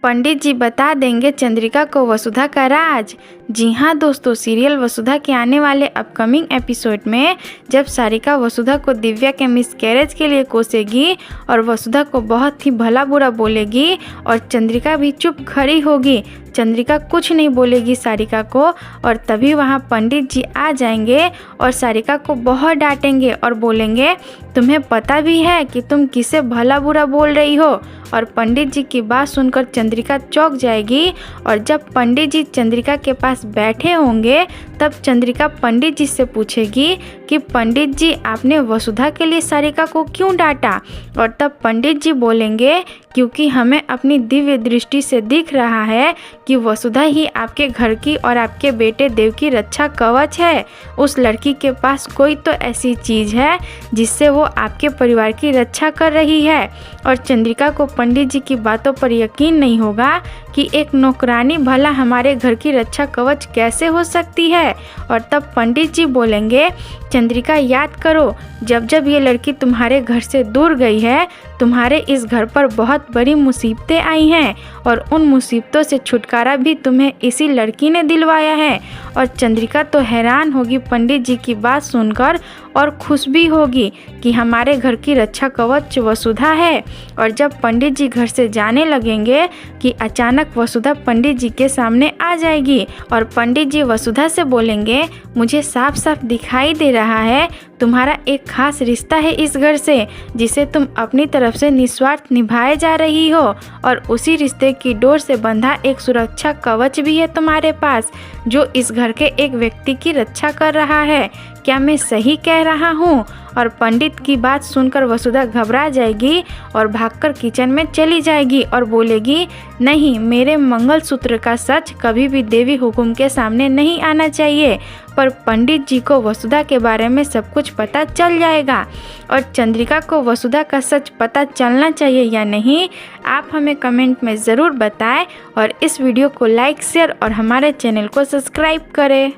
पंडित जी बता देंगे चंद्रिका को वसुधा का राज। जी हाँ दोस्तों, सीरियल वसुधा के आने वाले अपकमिंग एपिसोड में जब सारिका वसुधा को दिव्या के मिसकैरेज के लिए कोसेगी और वसुधा को बहुत ही भला बुरा बोलेगी और चंद्रिका भी चुप खड़ी होगी, चंद्रिका कुछ नहीं बोलेगी सारिका को, और तभी वहाँ पंडित जी आ जाएंगे और सारिका को बहुत डांटेंगे और बोलेंगे तुम्हें पता भी है कि तुम किसे भला बुरा बोल रही हो। और पंडित जी की बात सुनकर चंद्रिका चौंक जाएगी और जब पंडित जी चंद्रिका के पास बैठे होंगे तब चंद्रिका पंडित जी से पूछेगी कि पंडित जी आपने वसुधा के लिए सारिका को क्यों डांटा। और तब पंडित जी बोलेंगे क्योंकि हमें अपनी दिव्य दृष्टि से दिख रहा है कि वसुधा ही आपके घर की और आपके बेटे देव की रक्षा कवच है। उस लड़की के पास कोई तो ऐसी चीज़ है जिससे वो आपके परिवार की रक्षा कर रही है। और चंद्रिका को पंडित जी की बातों पर यकीन नहीं होगा कि एक नौकरानी भला हमारे घर की रक्षा कवच कैसे हो सकती है। और तब पंडित जी बोलेंगे चंद्रिका याद करो, जब जब ये लड़की तुम्हारे घर से दूर गई है तुम्हारे इस घर पर बहुत बड़ी मुसीबतें आई हैं और उन मुसीबतों से छुटकारा भी तुम्हें इसी लड़की ने दिलवाया है। और चंद्रिका तो हैरान होगी पंडित जी की बात सुनकर और खुश भी होगी कि हमारे घर की रक्षा कवच वसुधा है। और जब पंडित जी घर से जाने लगेंगे कि अचानक वसुधा पंडित जी के सामने आ जाएगी और पंडित जी वसुधा से बोलेंगे मुझे साफ साफ दिखाई दे रहा है तुम्हारा एक खास रिश्ता है इस घर से जिसे तुम अपनी तरफ से निस्वार्थ निभाए जा रही हो, और उसी रिश्ते की डोर से बंधा एक सुरक्षा कवच भी है तुम्हारे पास जो इस घर के एक व्यक्ति की रक्षा कर रहा है। क्या मैं सही कह रहा हूँ? और पंडित की बात सुनकर वसुधा घबरा जाएगी और भागकर किचन में चली जाएगी और बोलेगी नहीं, मेरे मंगलसूत्र का सच कभी भी देवी हुकुम के सामने नहीं आना चाहिए। पर पंडित जी को वसुधा के बारे में सब कुछ पता चल जाएगा और चंद्रिका को वसुधा का सच पता चलना चाहिए या नहीं, आप हमें कमेंट में ज़रूर बताएं और इस वीडियो को लाइक शेयर और हमारे चैनल को सब्सक्राइब करें।